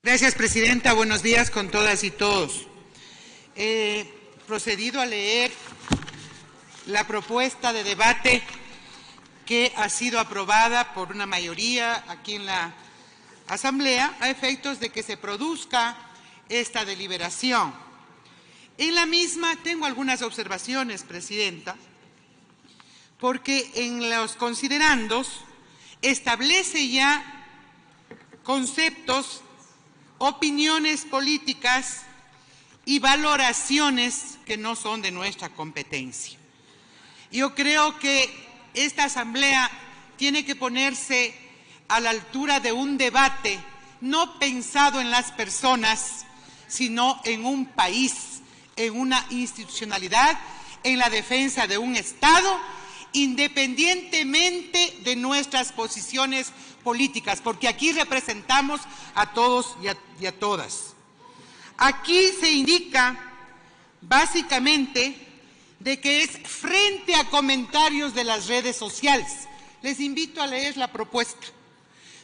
Gracias, Presidenta. Buenos días con todas y todos. He procedido a leer la propuesta de debate que ha sido aprobada por una mayoría aquí en la Asamblea a efectos de que se produzca esta deliberación. En la misma tengo algunas observaciones, Presidenta, porque en los considerandos establece ya conceptos, opiniones políticas y valoraciones que no son de nuestra competencia. Yo creo que esta Asamblea tiene que ponerse a la altura de un debate no pensado en las personas, sino en un país, en una institucionalidad, en la defensa de un Estado, independientemente de nuestras posiciones políticas, porque aquí representamos a todos y a todas. Aquí se indica básicamente de que es frente a comentarios de las redes sociales. Les invito a leer la propuesta.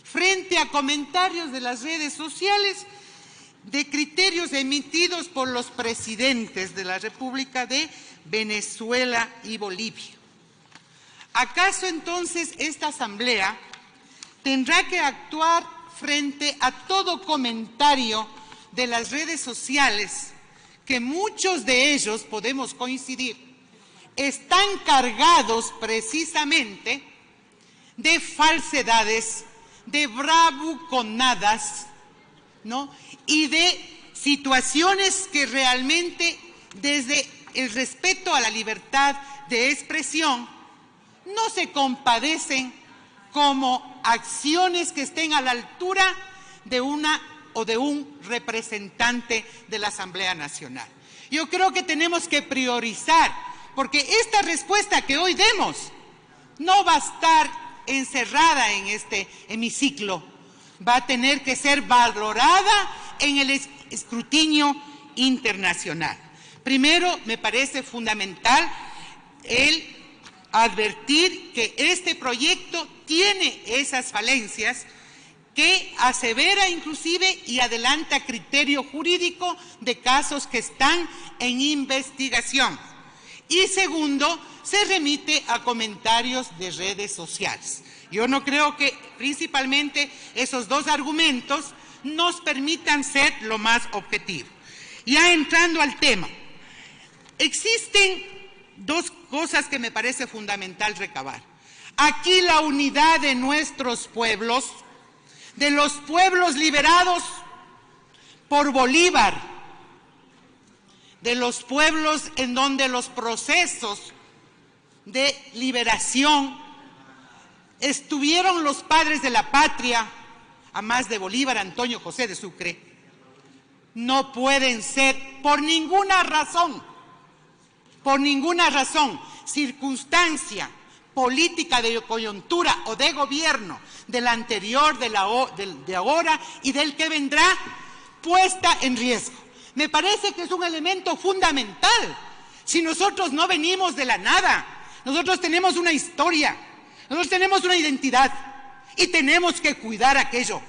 Frente a comentarios de las redes sociales de criterios emitidos por los presidentes de la República de Venezuela y Bolivia. ¿Acaso entonces esta Asamblea tendrá que actuar frente a todo comentario de las redes sociales, que muchos de ellos, podemos coincidir, están cargados precisamente de falsedades, de bravuconadas, ¿no? Y de situaciones que realmente, desde el respeto a la libertad de expresión, no se compadecen como acciones que estén a la altura de una o de un representante de la Asamblea Nacional? Yo creo que tenemos que priorizar, porque esta respuesta que hoy demos no va a estar encerrada en este hemiciclo, va a tener que ser valorada en el escrutinio internacional. Primero, me parece fundamental el advertir que este proyecto tiene esas falencias que asevera inclusive y adelanta criterio jurídico de casos que están en investigación. Y segundo, se remite a comentarios de redes sociales. Yo no creo que principalmente esos dos argumentos nos permitan ser lo más objetivos. Ya entrando al tema, existen dos cosas que me parece fundamental recabar. Aquí la unidad de nuestros pueblos, de los pueblos liberados por Bolívar, de los pueblos en donde los procesos de liberación estuvieron los padres de la patria, a más de Bolívar, Antonio José de Sucre, no pueden ser por ninguna razón, circunstancia política de coyuntura o de gobierno del anterior, de ahora y del que vendrá, puesta en riesgo. Me parece que es un elemento fundamental. Si nosotros no venimos de la nada, nosotros tenemos una historia, nosotros tenemos una identidad y tenemos que cuidar aquello.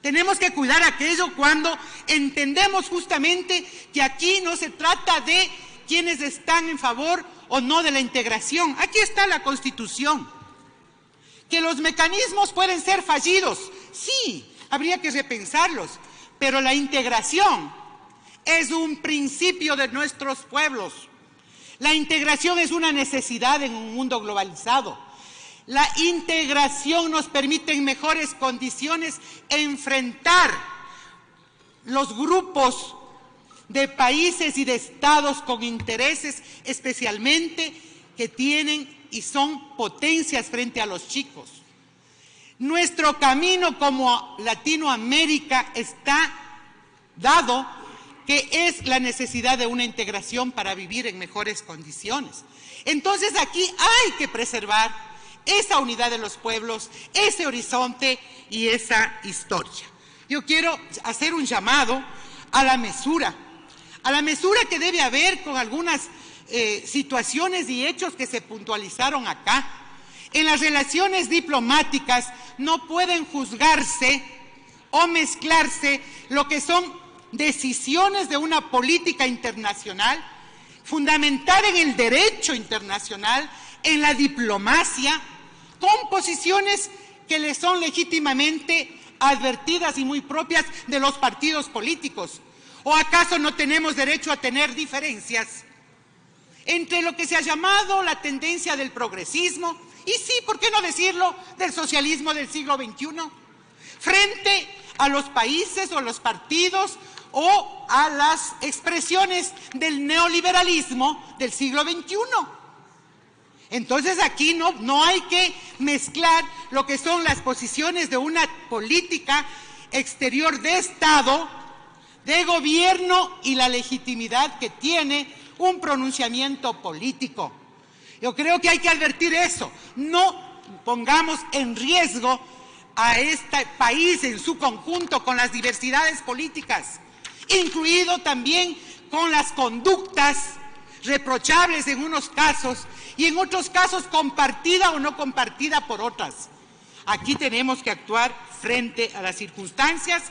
Tenemos que cuidar aquello cuando entendemos justamente que aquí no se trata de quienes están en favor o no de la integración. Aquí está la Constitución. Que los mecanismos pueden ser fallidos, sí, habría que repensarlos, pero la integración es un principio de nuestros pueblos. La integración es una necesidad en un mundo globalizado. La integración nos permite en mejores condiciones enfrentar los grupos de países y de estados con intereses especialmente que tienen y son potencias frente a los chicos. Nuestro camino como Latinoamérica está dado, que es la necesidad de una integración para vivir en mejores condiciones. Entonces aquí hay que preservar esa unidad de los pueblos, ese horizonte y esa historia. Yo quiero hacer un llamado a la mesura que debe haber con algunas situaciones y hechos que se puntualizaron acá. En las relaciones diplomáticas no pueden juzgarse o mezclarse lo que son decisiones de una política internacional, fundamentar en el derecho internacional, en la diplomacia, con posiciones que le son legítimamente advertidas y muy propias de los partidos políticos. ¿O acaso no tenemos derecho a tener diferencias entre lo que se ha llamado la tendencia del progresismo y sí, ¿por qué no decirlo?, del socialismo del siglo XXI, frente a los países o los partidos o a las expresiones del neoliberalismo del siglo XXI? Entonces aquí no hay que mezclar lo que son las posiciones de una política exterior de Estado, de gobierno y la legitimidad que tiene un pronunciamiento político. Yo creo que hay que advertir eso. No pongamos en riesgo a este país en su conjunto con las diversidades políticas, incluido también con las conductas reprochables en unos casos y en otros casos compartida o no compartida por otras. Aquí tenemos que actuar frente a las circunstancias,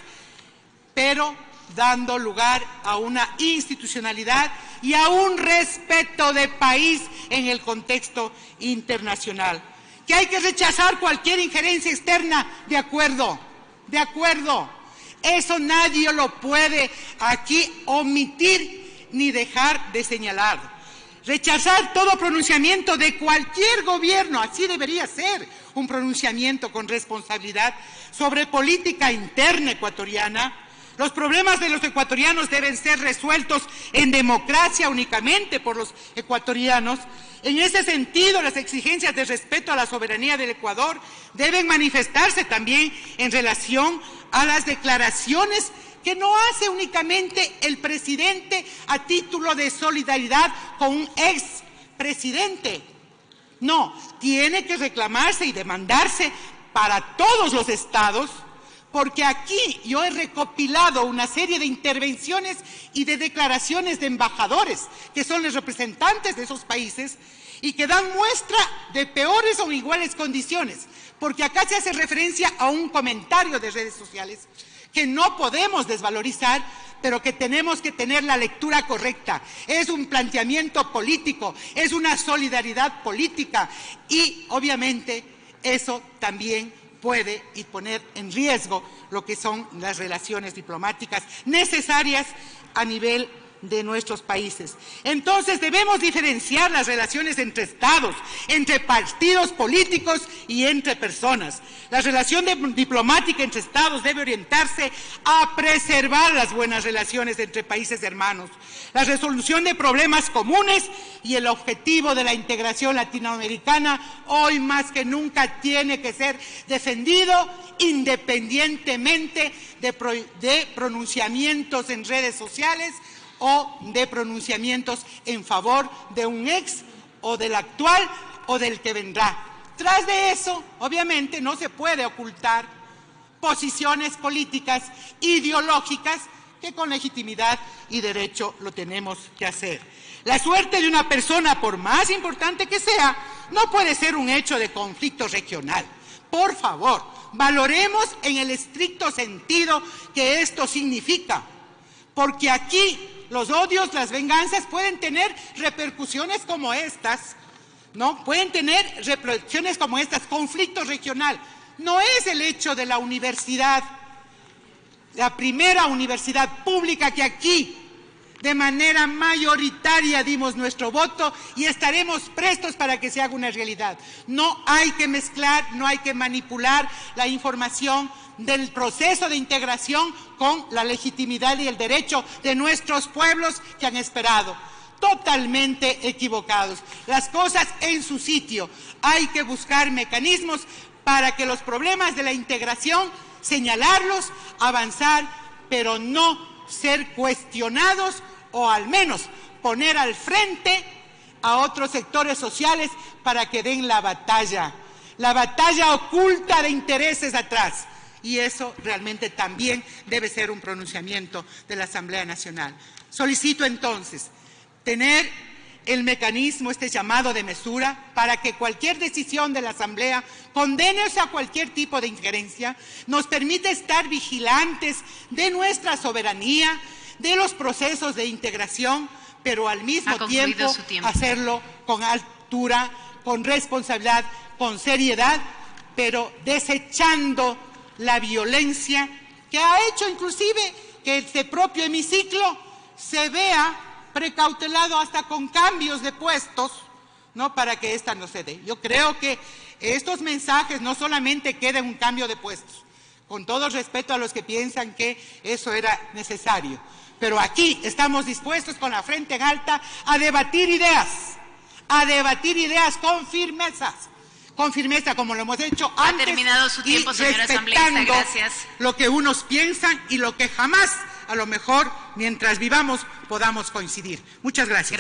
pero dando lugar a una institucionalidad y a un respeto de país en el contexto internacional. Que hay que rechazar cualquier injerencia externa, de acuerdo. Eso nadie lo puede aquí omitir ni dejar de señalar. Rechazar todo pronunciamiento de cualquier gobierno, así debería ser un pronunciamiento con responsabilidad sobre política interna ecuatoriana. Los problemas de los ecuatorianos deben ser resueltos en democracia únicamente por los ecuatorianos. En ese sentido, las exigencias de respeto a la soberanía del Ecuador deben manifestarse también en relación a las declaraciones que no hace únicamente el presidente a título de solidaridad con un expresidente. No, tiene que reclamarse y demandarse para todos los estados, porque aquí yo he recopilado una serie de intervenciones y de declaraciones de embajadores, que son los representantes de esos países, y que dan muestra de peores o iguales condiciones, porque acá se hace referencia a un comentario de redes sociales que no podemos desvalorizar, pero que tenemos que tener la lectura correcta. Es un planteamiento político, es una solidaridad política y obviamente eso también puede y poner en riesgo lo que son las relaciones diplomáticas necesarias a nivel de nuestros países. Entonces debemos diferenciar las relaciones entre estados, entre partidos políticos y entre personas. La relación diplomática entre estados debe orientarse a preservar las buenas relaciones entre países hermanos, la resolución de problemas comunes y el objetivo de la integración latinoamericana hoy más que nunca tiene que ser defendido independientemente de pronunciamientos en redes sociales o de pronunciamientos en favor de un ex o del actual o del que vendrá. Tras de eso, obviamente, no se puede ocultar posiciones políticas, ideológicas, que con legitimidad y derecho lo tenemos que hacer. La suerte de una persona, por más importante que sea, no puede ser un hecho de conflicto regional. Por favor, valoremos en el estricto sentido que esto significa, porque aquí los odios, las venganzas pueden tener repercusiones como estas, ¿no? Pueden tener repercusiones como estas, conflicto regional. No es el hecho de la universidad, la primera universidad pública que aquí de manera mayoritaria dimos nuestro voto y estaremos prestos para que se haga una realidad. No hay que mezclar, no hay que manipular la información del proceso de integración con la legitimidad y el derecho de nuestros pueblos que han esperado. Totalmente equivocados. Las cosas en su sitio. Hay que buscar mecanismos para que los problemas de la integración, señalarlos, avanzar, pero no ser cuestionados o al menos poner al frente a otros sectores sociales para que den la batalla oculta de intereses atrás. Y eso realmente también debe ser un pronunciamiento de la Asamblea Nacional. Solicito entonces tener el mecanismo, este llamado de mesura, para que cualquier decisión de la Asamblea condene a cualquier tipo de injerencia, nos permite estar vigilantes de nuestra soberanía, de los procesos de integración, pero al mismo tiempo hacerlo con altura, con responsabilidad, con seriedad, pero desechando la violencia que ha hecho inclusive que este propio hemiciclo se vea precautelado hasta con cambios de puestos, ¿no?, para que esta no se dé. Yo creo que estos mensajes no solamente queden un cambio de puestos, con todo respeto a los que piensan que eso era necesario, pero aquí estamos dispuestos con la frente en alta a debatir ideas con firmeza como lo hemos hecho antes. Ha terminado su tiempo, señora asambleísta. Gracias. Lo que unos piensan y lo que jamás, a lo mejor, mientras vivamos, podamos coincidir. Muchas gracias.